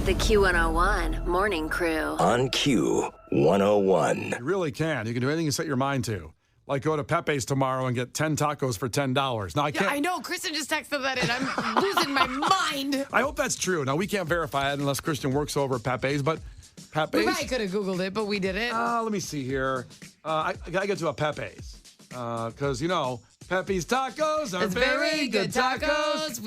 The Q101 Morning Crew. On Q101. You really can. You can do anything you set your mind to. Like go to Pepe's tomorrow and get 10 tacos for $10. Now, I can't. Yeah, I know. Kristen just texted that in. I'm losing my mind. I hope that's true. Now, we can't verify it unless Christian works over at Pepe's, but Pepe's. We probably could have Googled it, but we didn't. Let me see here. I got to get to a Pepe's because, Pepe's tacos are It's very good tacos.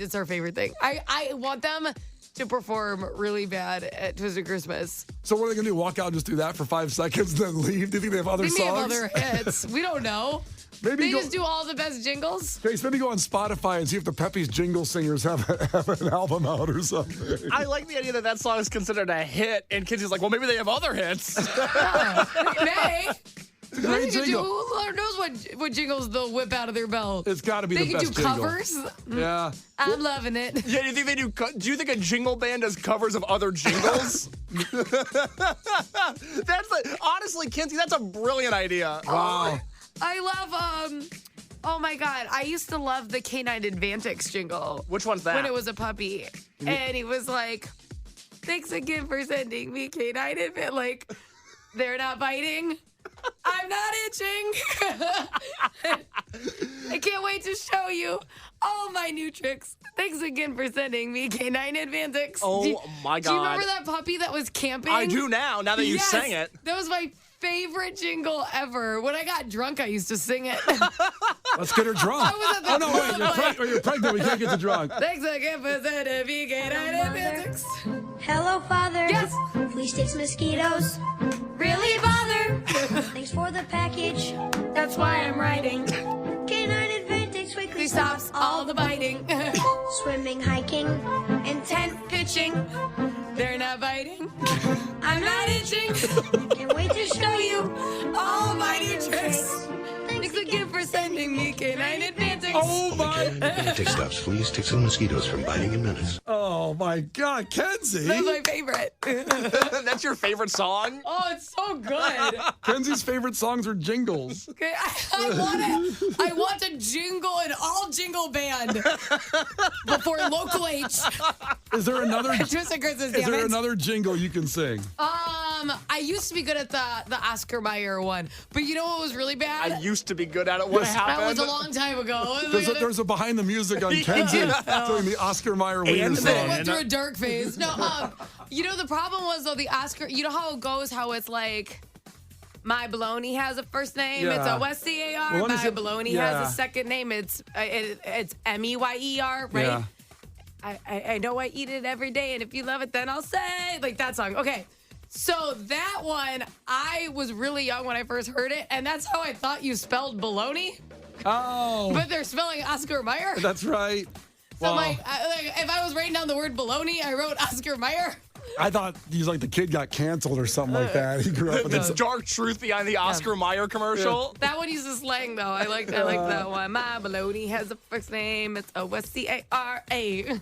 It's our favorite thing. I want them to perform really bad at Twisted Christmas. So what are they going to do? Walk out and just do that for 5 seconds and then leave? Do you think they have other They may songs? have other hits. We don't know. Maybe They just do all the best jingles. Grace, maybe go on Spotify and see if the Pepe's Jingle Singers have an album out or something. I like the idea that song is considered a hit, and kids is like, well, maybe they have other hits. May. It's a great jingle. Who knows what jingles they'll whip out of their belt? It's got to be They the can best do jingle. covers. Yeah. I'm loving it. Yeah, do you think they do? Do you think a jingle band does covers of other jingles? Honestly, Kinsey, that's a brilliant idea. Wow. I love, oh my God. I used to love the Canine Advantix jingle. Which one's that? When it was a puppy. And he was like, thanks again for sending me Canine Advantix. Like, they're not biting. I'm not itching. I can't wait to show you all my new tricks. Thanks again for sending me Canine Advantix. Oh, my God. Do you remember that puppy that was camping? I do now that you sang it. That was my favorite jingle ever. When I got drunk, I used to sing it. Let's get her drunk. I was at the club, You're pregnant. We can't get you drunk. Thanks again for sending me Canine Advantix. Hello, Father. Yes. Please take some mosquitoes. Really bother. Thanks for the package. That's why I'm writing. Canine Advantix quickly He stops all the biting. Swimming, hiking, And tent pitching. They're not biting. I'm not itching. can't wait to show you All my new tricks. Thanks again for sending me Canine Advantix. Oh, my. Antic stops fleas, ticks, and mosquitoes from biting in minutes. Oh, my God. Kenzie. That's my favorite. That's your favorite song? Oh, it's so good. Kenzie's favorite songs are jingles. Okay, I want a jingle, an all jingle band before Local H. Is there another? Twisted Christmas, Is damn there it. another jingle you can sing? I used to be good at the Oscar Mayer one, but you know what was really bad? I used to be good at it. What Yes. That happened? was a long time ago. There's a behind the music on Kenzie doing the Oscar Mayer Wiener And I song. went through a dark phase. No, the problem was though the Oscar. You know how it goes? How it's like, my baloney has a first name. Yeah. It's O-S-C-A-R. Well, let me My see- baloney yeah. has a second name. It's M-E-Y-E-R. Right? Yeah. I know I eat it every day, and if you love it, then I'll say, like that song. Okay. So that one, I was really young when I first heard it, and that's how I thought you spelled baloney. Oh, But they're spelling Oscar Mayer. that's right. So Wow. like, if I was writing down the word baloney, I wrote Oscar Mayer. I thought he's like the kid got canceled or something like that. He grew up in It's the dark truth behind the Oscar Mayer commercial. That one uses slang though. I like that one. My baloney has a first name. It's O-S-C-A-R-A.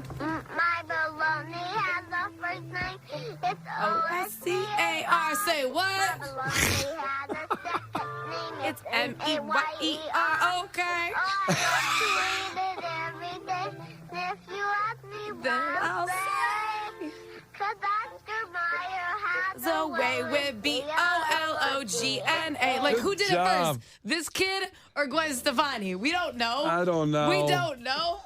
My baloney has a first name. It's O-S-C-A-R. Say what? baloney has a second name. It's M-E-Y-E-R. Okay. I love to eat it every day. And if you ask me Then why, I'll say, 'cause Oscar Mayer has The way with B-O-L-O-G-N-A. Like, who did it job. first? This kid or Gwen Stefani? We don't know. I don't know. We don't know.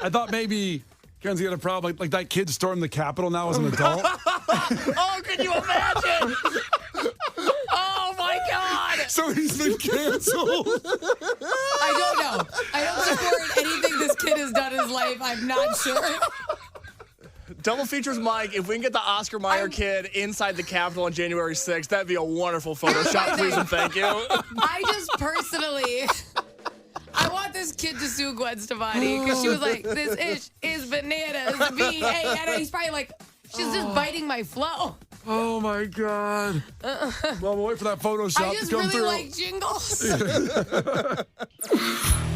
I thought maybe Kenzie had a problem. Like that kid stormed the Capitol now as an adult. Oh, can you imagine? Oh, my God. So he's been canceled. I don't know. I don't support anything this kid has done in his life. I'm not sure. Double features, Mike. If we can get the Oscar Mayer kid inside the Capitol on January 6th, that'd be a wonderful Photoshop. Please and thank you. I just personally, I want this kid to sue Gwen Stefani because she was like, this ish is bananas. B-A-N-A. He's probably like, she's just biting my flow. Oh my God. Well, we'll wait for that Photoshop I to just come really through. like jingles.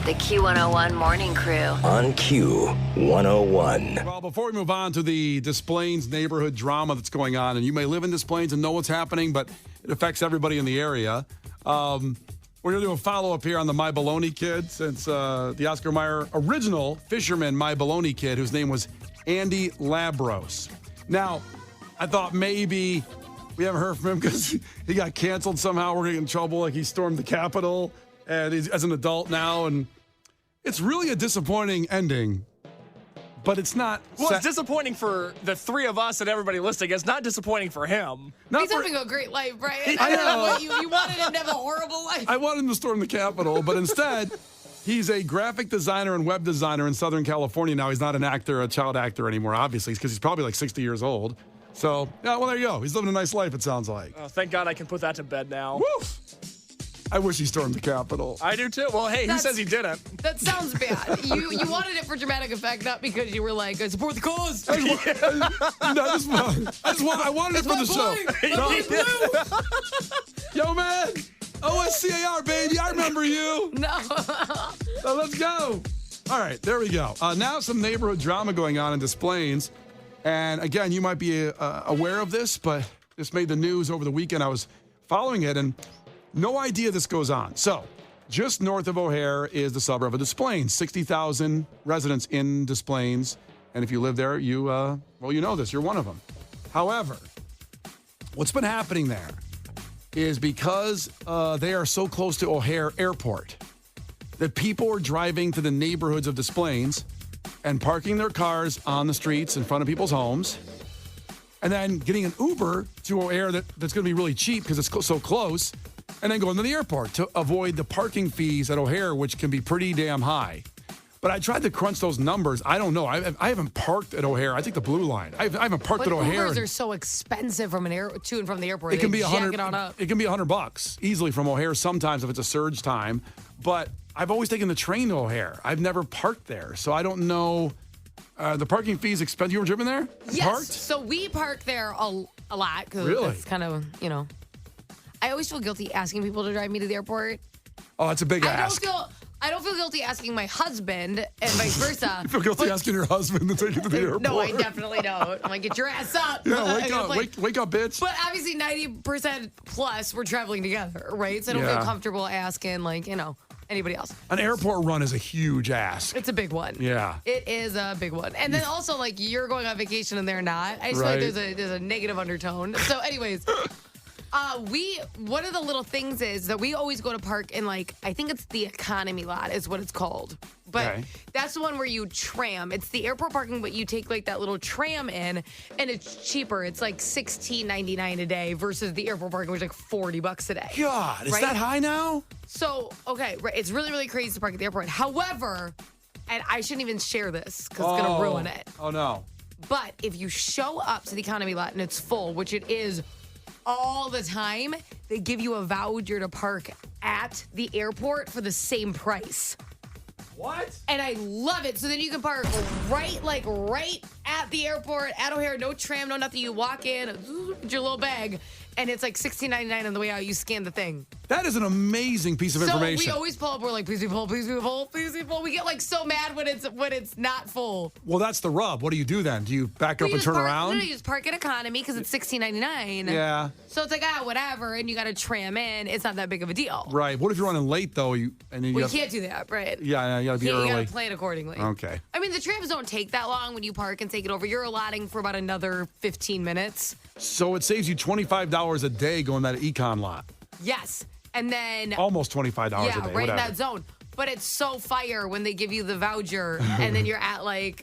The Q101 Morning Crew. On Q101. Well, before we move on to the Des Plaines neighborhood drama that's going on, and you may live in Des Plaines and know what's happening, but it affects everybody in the area. We're going to do a follow-up here on the My Baloney kid, since the Oscar Mayer original fisherman My Baloney kid, whose name was Andy Labros. Now, I thought maybe we haven't heard from him because he got canceled somehow. We're going to get in trouble, like he stormed the Capitol and he's as an adult now. And it's really a disappointing ending, but it's not. Well, it's disappointing for the three of us and everybody listening. It's not disappointing for him. He's having a great life, right? I know. You wanted him to have a horrible life. I wanted him to storm the Capitol, but instead, he's a graphic designer and web designer in Southern California now. He's not an actor, a child actor anymore, obviously, because he's probably like 60 years old. So, yeah, well, there you go. He's living a nice life, it sounds like. Oh, thank God I can put that to bed now. Woo! I wish he stormed the Capitol. I do too. Well, hey, who says he didn't? That sounds bad. You wanted it for dramatic effect, not because you were like, I support the cause. I wanted it for the show. Yo, man. OSCAR, baby. I remember you. No. So let's go. All right, there we go. Now some neighborhood drama going on in Des Plaines. And again, you might be aware of this, but this made the news over the weekend. I was following it, and no idea this goes on. So just north of O'Hare is the suburb of Des Plaines, 60,000 residents in Des Plaines. And if you live there, you know this. You're one of them. However, what's been happening there is because they are so close to O'Hare Airport that people are driving to the neighborhoods of Des Plaines and parking their cars on the streets in front of people's homes, and then getting an Uber to O'Hare that's going to be really cheap because it's so close, and then going to the airport to avoid the parking fees at O'Hare, which can be pretty damn high. But I tried to crunch those numbers. I don't know. I haven't parked at O'Hare. I take the Blue Line. I haven't parked at O'Hare. Ubers are so expensive from to and from the airport. It can be $100. It can be $100 easily from O'Hare sometimes if it's a surge time. But I've always taken the train to O'Hare. I've never parked there, so I don't know. The parking fees expensive. You ever driven there? Yes. Parked? So we park there a lot because Really? it's kind of, I always feel guilty asking people to drive me to the airport. Oh, that's a big ask. I don't feel guilty asking my husband and vice versa. You feel guilty asking your husband to take you to the airport? No, I definitely don't. I'm like, get your ass up. Yeah, wake up, bitch. But obviously 90% plus we're traveling together, right? So I don't feel comfortable asking anybody else. An airport run is a huge ask. It's a big one. Yeah. It is a big one. And then also you're going on vacation and they're not. I just feel like there's a negative undertone. So anyways, one of the little things is that we always go to park in I think it's the economy lot is what it's called. But that's the one where you tram. It's the airport parking, but you take that little tram in, and it's cheaper. It's $16.99 a day versus the airport parking, which is $40 a day. God, is that high now? So, okay, right. It's really, really crazy to park at the airport. However, and I shouldn't even share this because it's going to ruin it. Oh, no. But if you show up to the economy lot and it's full, which it is all the time, they give you a voucher to park at the airport for the same price. What? And I love it. So then you can park right at the airport, at O'Hare, no tram, no nothing. You walk in, with your little bag, and it's $16.99 on the way out. You scan the thing. That is an amazing piece of information. So we always pull up. We're like, please be full, please be full, please be full. We get so mad when it's not full. Well, that's the rub. What do you do then? Do you back up and turn around? No, you just park at economy because it's $16.99. Yeah. So it's whatever, and you got to tram in. It's not that big of a deal. Right. What if you're running late though? You can't do that, right? Yeah, you gotta be early. You gotta plan accordingly. Okay. I mean, the trams don't take that long when you park and take it over. You're allotting for about another 15 minutes. So it saves you $25 a day going to that econ lot. Yes. And then almost $25 a day. Yeah, right whatever. in that zone. But it's so fire when they give you the voucher and then you're at I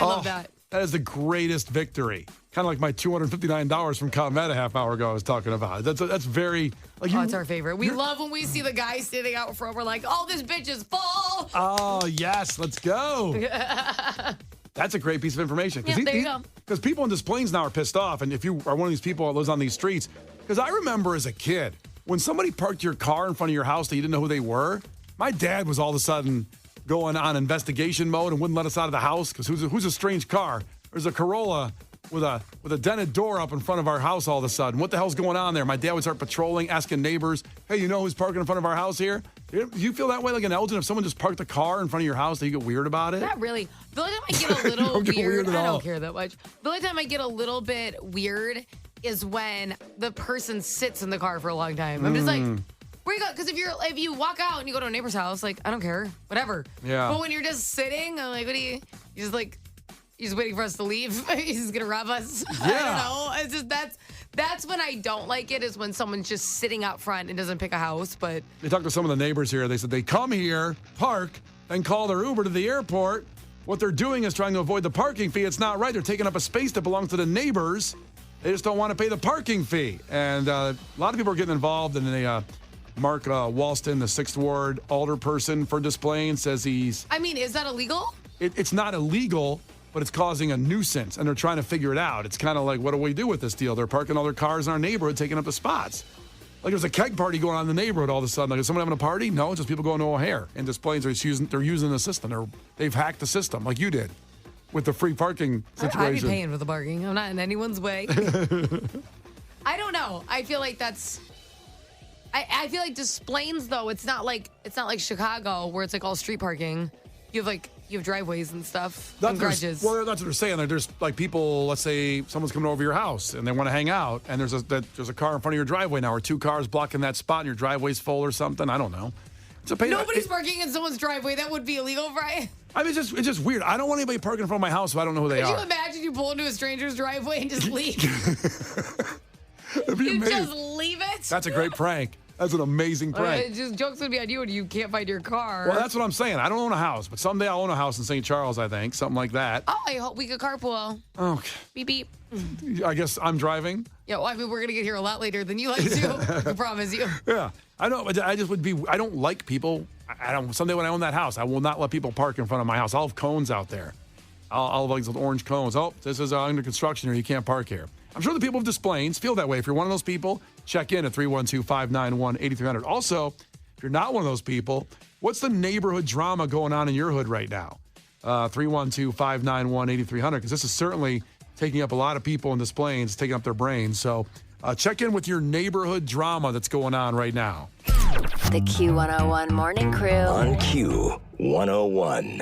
love that. That is the greatest victory. Kind of like my $259 from ComEd a half hour ago I was talking about. That's very it's our favorite. We love when we see the guy standing out front. We're like, oh, this bitch is full. Oh, yes, let's go. That's a great piece of information. Yeah, there you go. Because people in Des Plaines now are pissed off. And if you are one of these people that lives on these streets, because I remember as a kid, when somebody parked your car in front of your house that you didn't know who they were, my dad was all of a sudden going on investigation mode and wouldn't let us out of the house because who's a strange car? There's a Corolla with a dented door up in front of our house all of a sudden. What the hell's going on there? My dad would start patrolling, asking neighbors, hey, you know who's parking in front of our house here? Do you feel that way like an Elgin? If someone just parked a car in front of your house, do you get weird about it? Not really. The only time I get a little weird, I don't care that much. The only time I get a little bit weird is when the person sits in the car for a long time. I'm just like, where you go? Because if you walk out and you go to a neighbor's house, I don't care, whatever. Yeah. But when you're just sitting, I'm like, what do you just He's waiting for us to leave. He's gonna rob us. Yeah. I don't know. It's just that's when I don't like it, is when someone's just sitting out front and doesn't pick a house. But They talked to some of the neighbors here. They said they come here, park, then call their Uber to the airport. What they're doing is trying to avoid the parking fee. It's not right. They're taking up a space that belongs to the neighbors. They just don't want to pay the parking fee. And a lot of people are getting involved. And they Mark Walston, the 6th Ward alderperson for Des Plaines, says he's... I mean, is that illegal? It's not illegal, but it's causing a nuisance, and they're trying to figure it out. It's kind of like, what do we do with this deal? They're parking all their cars in our neighborhood, taking up the spots. Like there's a keg party going on in the neighborhood all of a sudden. Like, is someone having a party? No, it's just people going to O'Hare. And Des Plaines, they're using the system. They've hacked the system, like you did with the free parking situation. I'd be paying for the parking. I'm not in anyone's way. I don't know. I feel like that's... I feel like Des Plaines, though, it's not like Chicago where it's like all street parking. You have driveways and stuff, and garages. Well, that's what they're saying. There's like people, let's say someone's coming over your house and they want to hang out, and there's a car in front of your driveway now, or 2 cars blocking that spot, and your driveway's full or something. I don't know. Nobody's parking in someone's driveway. That would be illegal, right? I mean, it's just weird. I don't want anybody parking in front of my house if I don't know who they are. Could you imagine you pull into a stranger's driveway and just leave? It'd be You amazing. just leave it? That's a great prank. That's an amazing prank. Just jokes would be on you when you can't find your car. Well, that's what I'm saying. I don't own a house, but someday I'll own a house in St. Charles, I think. Something like that. Oh, I hope we could carpool. Okay. Beep, beep. I guess I'm driving. Yeah, well, I mean, we're going to get here a lot later than you like to. I promise you. Yeah. I know. I just would be, I don't like people. Someday when I own that house, I will not let people park in front of my house. I'll have cones out there. I'll have like those orange cones. Oh, this is under construction here. You can't park here. I'm sure the people of Des Plaines feel that way. If you're one of those people, check in at 312-591-8300. Also, if you're not one of those people, what's the neighborhood drama going on in your hood right now? 312-591-8300, because this is certainly taking up a lot of people in Des Plaines, taking up their brains. So check in with your neighborhood drama that's going on right now. The Q101 Morning Crew. On Q101.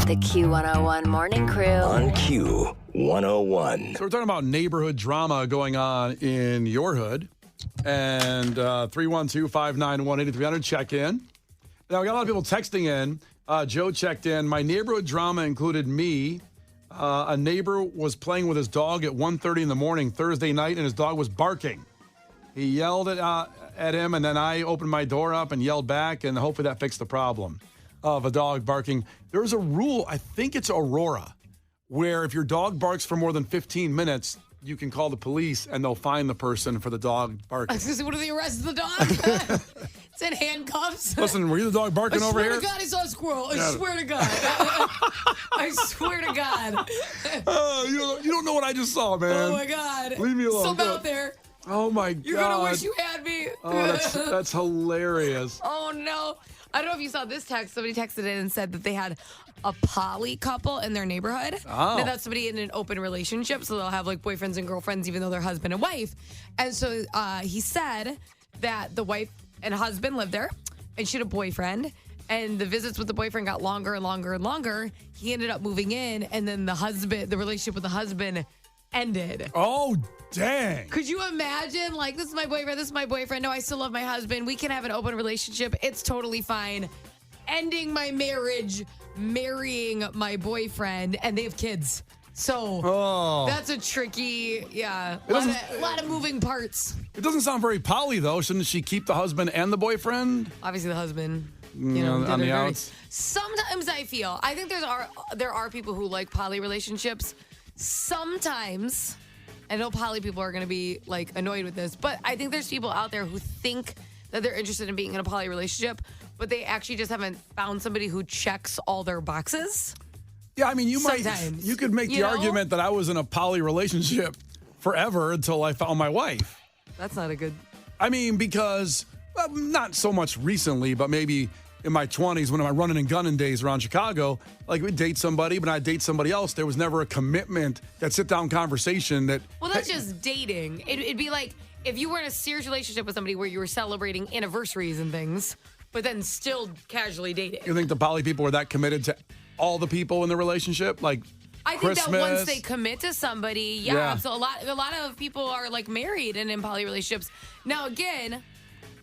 The Q101 Morning Crew. On Q101. So we're talking about neighborhood drama going on in your hood. And 312-591-8300, check in. Now, we got a lot of people texting in. Joe checked in. My neighborhood drama included me. A neighbor was playing with his dog at 1:30 in the morning Thursday night, and his dog was barking. He yelled at him, and then I opened my door up and yelled back, and hopefully that fixed the problem of a dog barking. There's a rule, I think it's Aurora, where if your dog barks for more than 15 minutes, you can call the police and they'll find the person for the dog barking. What do they arrest the dog? It's in handcuffs. Listen, were you the dog barking over here? I swear to God, I saw a squirrel. I swear to God. I swear to God. You don't know what I just saw, man. Oh, my God. Leave me alone. Some Go. out there. Oh, my God. You're going to wish you had me. Oh, that's hilarious. Oh, no. I don't know if you saw this text. Somebody texted in and said that they had a poly couple in their neighborhood. Oh. Now, that's somebody in an open relationship, so they'll have like boyfriends and girlfriends even though they're husband and wife. And so he said that the wife and husband lived there, and she had a boyfriend, and the visits with the boyfriend got longer and longer and longer. He ended up moving in, and then the relationship with the husband ended. Oh, dang. Could you imagine, like, this is my boyfriend. No, I still love my husband. We can have an open relationship. It's totally fine. Ending my marriage, marrying my boyfriend, and they have kids. So that's a tricky, a lot of moving parts. It doesn't sound very poly, though. Shouldn't she keep the husband and the boyfriend? Obviously, the husband, on the outs. Sometimes I think there are people who like poly relationships. Sometimes, I know poly people are going to be like annoyed with this, but I think there's people out there who think that they're interested in being in a poly relationship, but they actually just haven't found somebody who checks all their boxes. Yeah, I mean, you could make the argument that I was in a poly relationship forever until I found my wife. That's not a good... I mean, because, well, not so much recently, but maybe in my 20s when my running and gunning days around Chicago, like we'd date somebody, but I'd date somebody else. There was never a commitment, that sit-down conversation that... Well, that's just dating. It'd be like if you were in a serious relationship with somebody where you were celebrating anniversaries and things, but then still casually dating. You think the poly people were that committed to all the people in the relationship? Like, I think that once they commit to somebody, so a lot of people are like married and in poly relationships. Now, again,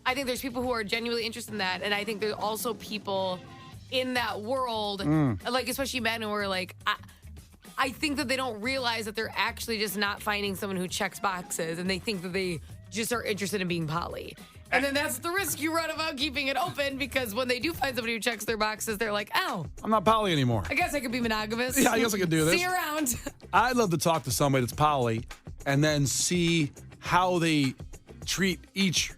I think there's people who are genuinely interested in that, and I think there's also people in that world, like especially men who are like, I think that they don't realize that they're actually just not finding someone who checks boxes, and they think that they just are interested in being poly. And then that's the risk you run about keeping it open, because when they do find somebody who checks their boxes, they're like, oh, I'm not poly anymore. I guess I could be monogamous. Yeah, I guess I could do this. See you around. I'd love to talk to somebody that's poly and then see how they treat each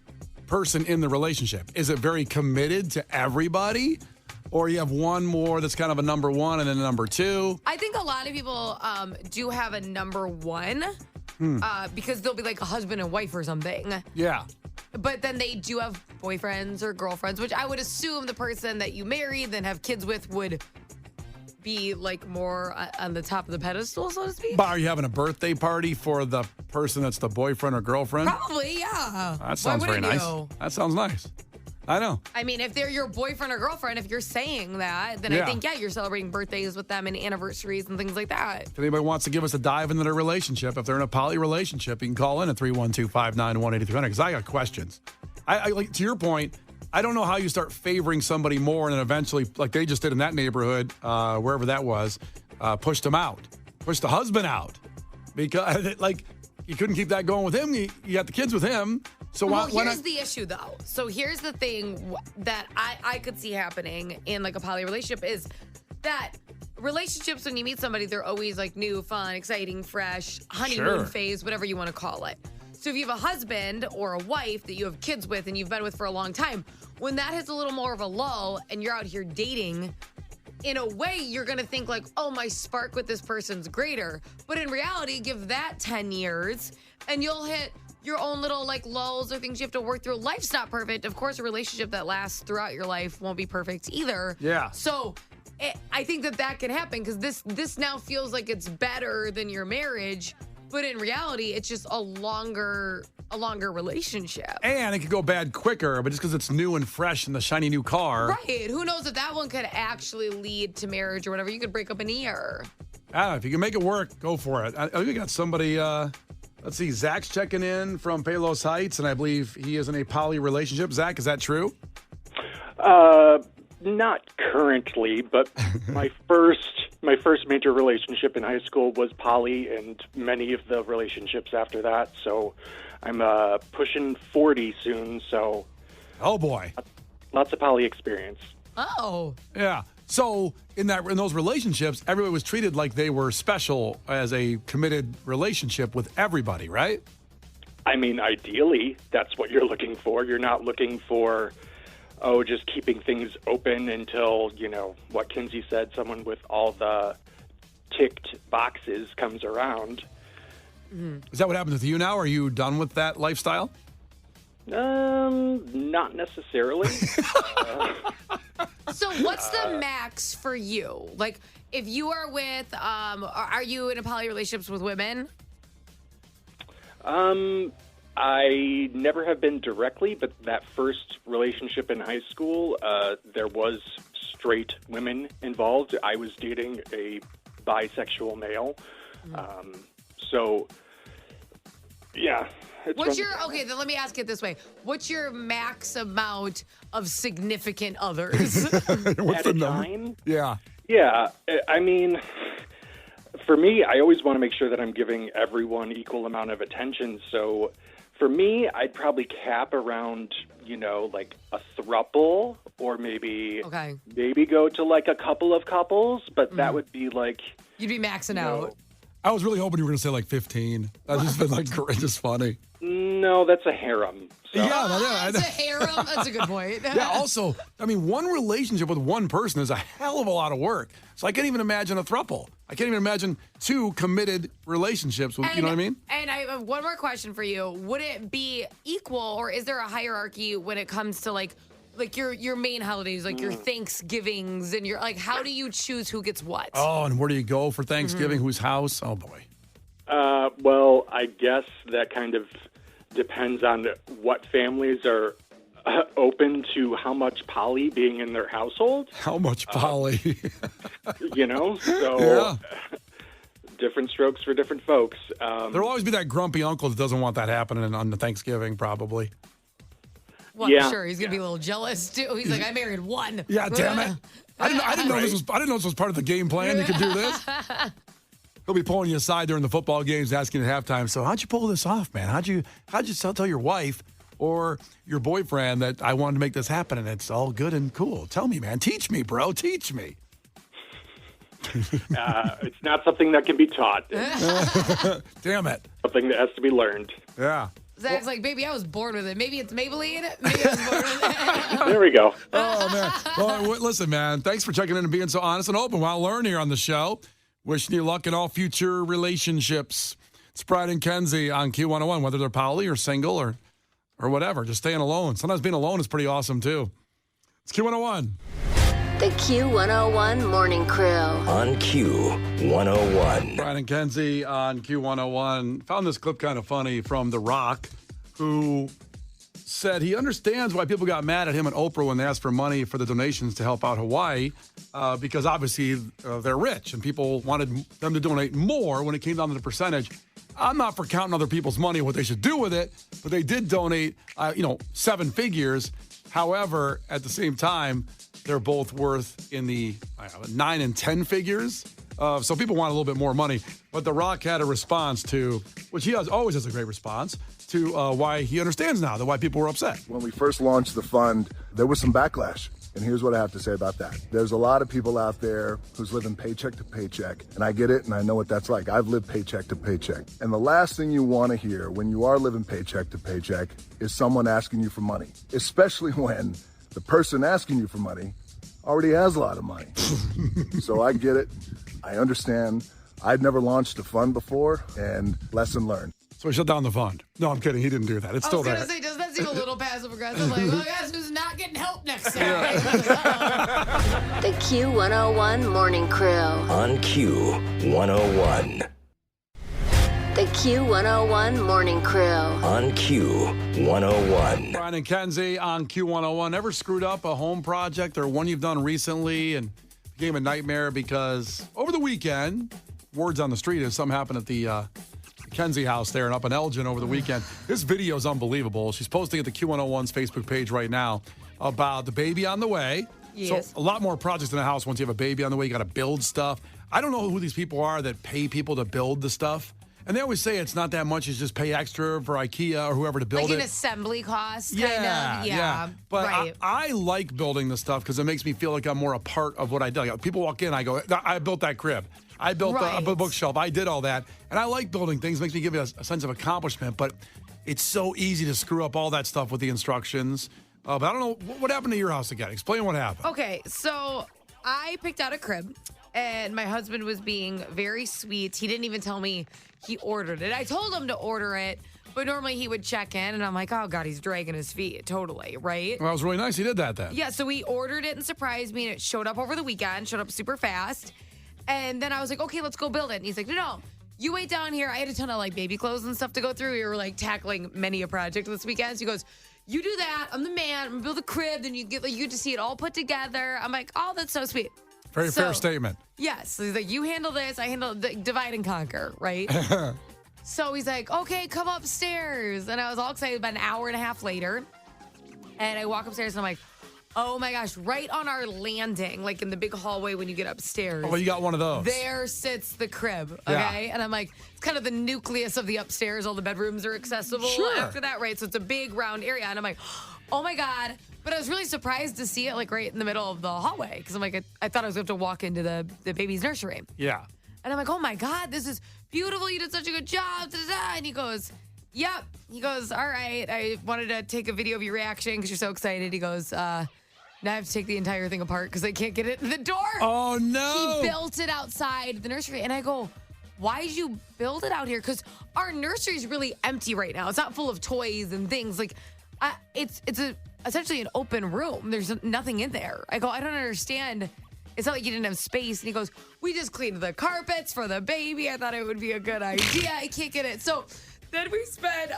person in the relationship. Is it very committed to everybody? Or you have one more that's kind of a number one and then a number two? I think a lot of people do have a number one because they'll be like a husband and wife or something. Yeah. But then they do have boyfriends or girlfriends, which I would assume the person that you marry then have kids with would be like more on the top of the pedestal, so to speak. But are you having a birthday party for the person that's the boyfriend or girlfriend? Probably, yeah. That sounds very nice. That sounds nice. I know. I mean, if they're your boyfriend or girlfriend, if you're saying that, then I think, you're celebrating birthdays with them and anniversaries and things like that. If anybody wants to give us a dive into their relationship, if they're in a poly relationship, you can call in at 312-591-8300 because I got questions. I like, to your point, I don't know how you start favoring somebody more and then eventually, like they just did in that neighborhood, wherever that was, pushed them out, pushed the husband out because like you couldn't keep that going with him. You got the kids with him. So why here's not? the issue, though. So here's the thing that I could see happening in like a poly relationship is that relationships, when you meet somebody, they're always like new, fun, exciting, fresh, honeymoon phase, whatever you want to call it. So if you have a husband or a wife that you have kids with and you've been with for a long time, when that hits a little more of a lull and you're out here dating, in a way, you're going to think like, oh, my spark with this person's greater. But in reality, give that 10 years and you'll hit your own little like lulls or things you have to work through. Life's not perfect. Of course, a relationship that lasts throughout your life won't be perfect either. Yeah. So I think that can happen because this now feels like it's better than your marriage. But in reality, it's just a longer relationship. And it could go bad quicker, but just because it's new and fresh in the shiny new car. Right. Who knows if that one could actually lead to marriage or whatever. You could break up in a year. I don't know. If you can make it work, go for it. We got somebody, let's see, Zach's checking in from Palos Heights, and I believe he is in a poly relationship. Zach, is that true? Not currently, but my first major relationship in high school was poly, and many of the relationships after that. So I'm pushing 40 soon. So, oh boy, lots of poly experience. Oh, yeah. So in those relationships, everybody was treated like they were special as a committed relationship with everybody, right? I mean, ideally, that's what you're looking for. You're not looking for, just keeping things open until, what Kinsey said, someone with all the ticked boxes comes around. Mm-hmm. Is that what happens with you now? Are you done with that lifestyle? Not necessarily. So what's the max for you? Like, if you are with, are you in a poly relationships with women? I never have been directly, but that first relationship in high school, there was straight women involved. I was dating a bisexual male. So, yeah. Okay, then let me ask it this way. What's your max amount of significant others? What's the number? Time? Yeah. Yeah, I mean, for me, I always want to make sure that I'm giving everyone equal amount of attention. So for me, I'd probably cap around, like a throuple or maybe go to like a couple of couples, but that would be like... You'd be maxing out. I was really hoping you were going to say like 15. That's just been like just funny. No, that's a harem. So. Yeah, it's a harem. That's a good point. Yeah, also, I mean, one relationship with one person is a hell of a lot of work. So I can't even imagine a throuple. I can't even imagine two committed relationships. You know what I mean? And I have one more question for you. Would it be equal, or is there a hierarchy when it comes to like your main holidays, like your Thanksgivings and your how do you choose who gets what? Oh, and where do you go for Thanksgiving? Whose house? Oh boy. Well, I guess that kind of depends on what families are open to how much poly being in their household. How much poly? So different strokes for different folks. There'll always be that grumpy uncle that doesn't want that happening on the Thanksgiving, probably. Well, I'm sure he's gonna be a little jealous too. He's like, I married one. Yeah, damn it! I didn't know this was part of the game plan. You could do this. he'll be pulling you aside during the football games, asking at halftime, so how'd you pull this off, man? How'd you tell your wife or your boyfriend that I wanted to make this happen, and it's all good and cool? Tell me, man. Teach me, bro. Teach me. It's not something that can be taught. Damn it. Something that has to be learned. Yeah. Zach's like, baby, I was born with it. Maybe it's Maybelline. Maybe I was born with it. There we go. Oh, man. Well, listen, man, thanks for checking in and being so honest and open while learning here on the show. Wishing you luck in all future relationships. It's Brian and Kenzie on Q101, whether they're poly or single or whatever. Just staying alone. Sometimes being alone is pretty awesome, too. It's Q101. The Q101 Morning Crew. On Q101. Brian and Kenzie on Q101. Found this clip kind of funny from The Rock, who said he understands why people got mad at him and Oprah when they asked for money for the donations to help out Hawaii, because obviously they're rich and people wanted them to donate more when it came down to the percentage. I'm not for counting other people's money, what they should do with it, but they did donate, 7 figures. However, at the same time, they're both worth in the 9 and 10 figures. So people want a little bit more money. But The Rock had a response to, which he always has a great response, to why he understands now, why people were upset. When we first launched the fund, there was some backlash. And here's what I have to say about that. There's a lot of people out there who's living paycheck to paycheck. And I get it, and I know what that's like. I've lived paycheck to paycheck. And the last thing you want to hear when you are living paycheck to paycheck is someone asking you for money, especially when the person asking you for money already has a lot of money. So I get it. I understand. I'd never launched a fund before, and lesson learned. So he shut down the fund. No, I'm kidding. He didn't do that. It's still there. I was going to say, doesn't that seem a little passive aggressive? Like, well, guys, who's not getting help next time? The Q101 Morning Crew. On Q101. The Q101 Morning Crew. On Q101. Brian and Kenzie on Q101. Ever screwed up a home project or one you've done recently and became a nightmare because over the weekend, words on the street is something happened at the Kenzie house there and up in Elgin over the weekend. This video is unbelievable. She's posting at the Q101's Facebook page right now about the baby on the way. Yes. So a lot more projects in the house once you have a baby on the way. You got to build stuff. I don't know who these people are that pay people to build the stuff. And they always say it's not that much. It's just pay extra for IKEA or whoever to build like it. Like an assembly cost, kind of. Yeah. But right. I like building the stuff because it makes me feel like I'm more a part of what I do. Like, people walk in, I go, I built that crib. I built a bookshelf. I did all that. And I like building things. It makes me give it a sense of accomplishment. But it's so easy to screw up all that stuff with the instructions. But I don't know. What happened to your house again? Explain what happened. Okay, so I picked out a crib. And my husband was being very sweet. He didn't even tell me he ordered it. I told him to order it, but normally he would check in, and I'm like, oh, God, he's dragging his feet. Totally, right? Well, that was really nice. He did that then. Yeah, so he ordered it and surprised me, and it showed up over the weekend, showed up super fast. And then I was like, okay, let's go build it. And he's like, no, you wait down here. I had a ton of, baby clothes and stuff to go through. We were, tackling many a project this weekend. So he goes, you do that. I'm the man. I'm going to build a crib. Then you get to see it all put together. I'm like, oh, that's so sweet. Very fair statement. Yes. He's like, you handle this. I handle divide and conquer, right? So he's like, okay, come upstairs. And I was all excited about an hour and a half later. And I walk upstairs and I'm like, oh my gosh, right on our landing, in the big hallway when you get upstairs. Oh, well, you got one of those. There sits the crib, okay? Yeah. And I'm like, it's kind of the nucleus of the upstairs. All the bedrooms are accessible after that, right? So it's a big round area. And I'm like, oh my God. But I was really surprised to see it right in the middle of the hallway because I'm like, I thought I was going to have to walk into the baby's nursery. Yeah. And I'm like, oh my God, this is beautiful. You did such a good job. And he goes, yep. He goes, all right. I wanted to take a video of your reaction because you're so excited. He goes, now I have to take the entire thing apart because I can't get it in the door. Oh, no. He built it outside the nursery. And I go, why did you build it out here? Because our nursery is really empty right now. It's not full of toys and things. It's essentially an open room. There's nothing in there. I go, I don't understand. It's not like you didn't have space. And he goes, we just cleaned the carpets for the baby. I thought it would be a good idea. I can't get it. So then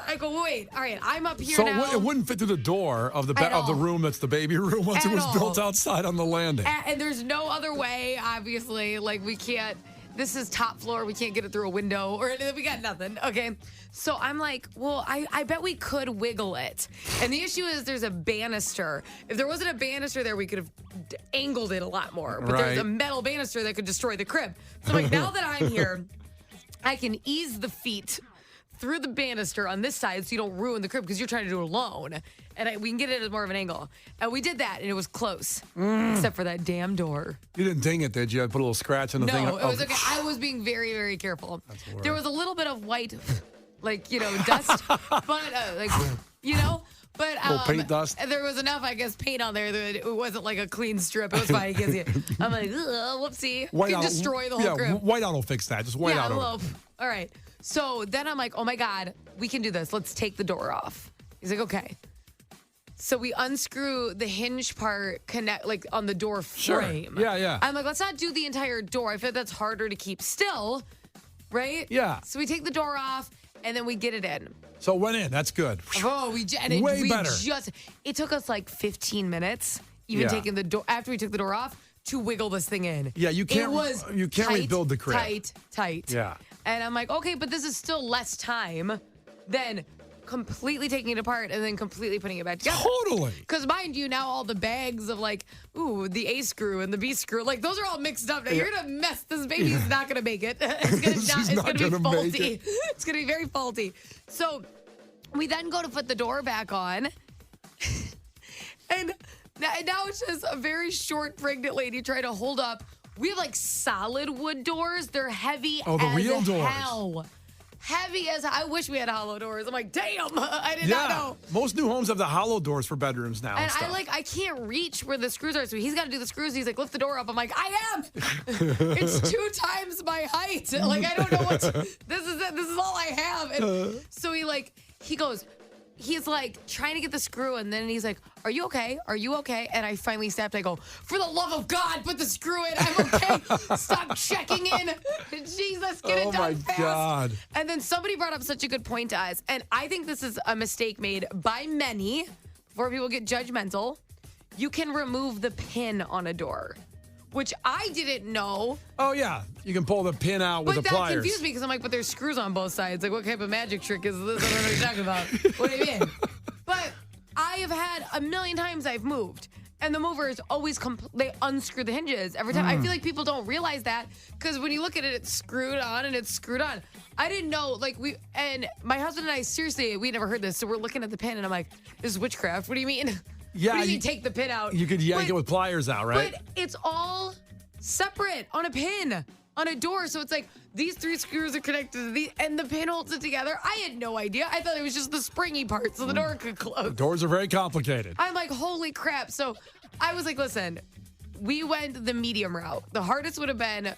I go, wait, all right, I'm up here now. So it wouldn't fit through the door of the room that's the baby room once it was built outside on the landing. And there's no other way, obviously. We can't. This is top floor. We can't get it through a window or anything. We got nothing. Okay. So I'm like, well, I bet we could wiggle it. And the issue is there's a banister. If there wasn't a banister there, we could have angled it a lot more. But there's a metal banister that could destroy the crib. So I'm like, now that I'm here, I can ease the feet through the banister on this side so you don't ruin the crib because you're trying to do it alone. And we can get it at more of an angle. And we did that, and it was close, except for that damn door. You didn't ding it, did you? Put a little scratch in the thing? No, it was okay. I was being very, very careful. There was a little bit of white, dust, but, But little paint dust. There was enough, I guess, paint on there that it wasn't like a clean strip. It was fine. I'm like, whoopsie. White can out, destroy the whole crib. White out will fix that. Just white out. All right. So then I'm like, oh my God, we can do this. Let's take the door off. He's like, okay. So we unscrew the hinge part on the door frame. Sure. Yeah. I'm like, let's not do the entire door. I feel like that's harder to keep still, right? Yeah. So we take the door off and then we get it in. So it went in. That's good. Oh, Way better. It took us like 15 minutes, taking the door after we took the door off, to wiggle this thing in. Yeah, you can't tight, rebuild the crib. Tight. Yeah. And I'm like, okay, but this is still less time than completely taking it apart and then completely putting it back together. Totally. Because mind you, now all the bags of the A screw and the B screw, those are all mixed up. Now you're gonna mess. This baby's not gonna make it. It's gonna be faulty. It's gonna be very faulty. So we then go to put the door back on, and now it's just a very short pregnant lady trying to hold up. We have solid wood doors. They're heavy. Oh, the real doors. Hell. Heavy as I wish we had hollow doors. I'm like, damn, I did not know. Most new homes have the hollow doors for bedrooms now. And I can't reach where the screws are, so he's got to do the screws. He's like, lift the door up. I'm like, I am. It's 2 times my height. I don't know what. This is it. This is all I have. And so he goes. He's trying to get the screw, and then he's like, are you okay? Are you okay? And I finally snapped. I go, for the love of God, put the screw in. I'm okay. Stop checking in. Jesus, get it done fast. God. And then somebody brought up such a good point to us, and I think this is a mistake made by many before people get judgmental. You can remove the pin on a door, which I didn't know. Oh, yeah. You can pull the pin out with the pliers. But that confused me because I'm like, but there's screws on both sides. What type of magic trick is this? I don't know what you're talking about. What do you mean? But I have had a million times I've moved, and the movers always they unscrew the hinges every time. I feel like people don't realize that because when you look at it, it's screwed on and it's screwed on. I didn't know, and my husband and I, seriously, we never heard this, so we're looking at the pin, and I'm like, this is witchcraft. What do you mean? Yeah, what do you mean take the pin out? You could yank it with pliers out, right? But it's all separate on a pin, on a door. So it's these 3 screws are connected to and the pin holds it together. I had no idea. I thought it was just the springy part so the door could close. Doors are very complicated. I'm like, holy crap. So I was like, listen, we went the medium route. The hardest would have been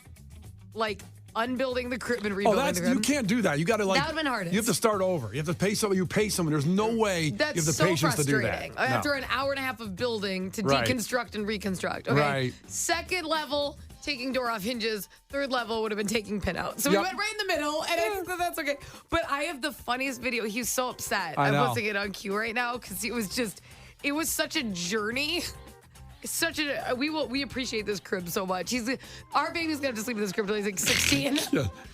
unbuilding the crib and rebuilding the crib. You can't do that. You got to that would have been hardest. You have to start over. You have to pay someone. You pay someone. There's no way that's you have the so patience to do that. After an hour and a half of building to deconstruct and reconstruct. Okay. Right. Second level, taking door off hinges. Third level would have been taking pin out. So we went right in the middle, and I think that's okay. But I have the funniest video. He's so upset. I'm posting it on Q right now because it was such a journey. We appreciate this crib so much. Our baby's gonna have to sleep in this crib until he's 16.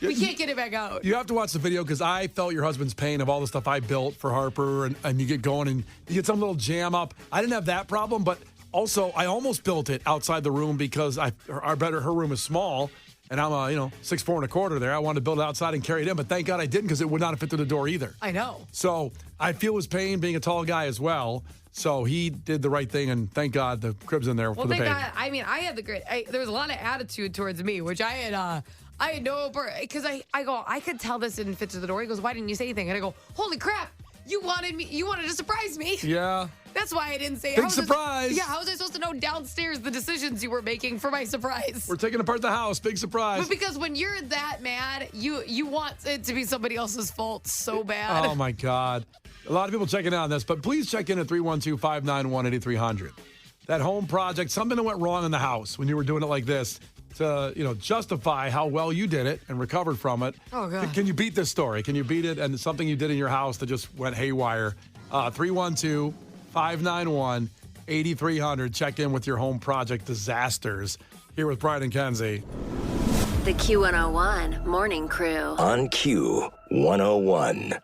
We can't get it back out. You have to watch the video because I felt your husband's pain of all the stuff I built for Harper, and you get going and you get some little jam up. I didn't have that problem, but also I almost built it outside the room because her room is small, and I'm 6'4"1/4 there. I wanted to build it outside and carry it in, but thank God I didn't because it would not have fit through the door either. I know. So I feel his pain being a tall guy as well. So he did the right thing, and thank God the crib's in there for the baby. God. I mean, I had there was a lot of attitude towards me, which I had no, because I could tell this didn't fit to the door. He goes, why didn't you say anything? And I go, holy crap, you wanted to surprise me. Yeah. That's why I didn't say it. Big surprise. How was I supposed to know downstairs the decisions you were making for my surprise? We're taking apart the house. Big surprise. But because when you're that mad, you want it to be somebody else's fault so bad. Oh, my God. A lot of people checking in on this, but please check in at 312-591-8300. That home project, something that went wrong in the house when you were doing it like this to, justify how well you did it and recovered from it. Oh, God. Can you beat this story? Can you beat it? And something you did in your house that just went haywire. 312-591-8300. Check in with your home project disasters. Here with Brian and Kenzie. The Q101 Morning Crew. On Q101.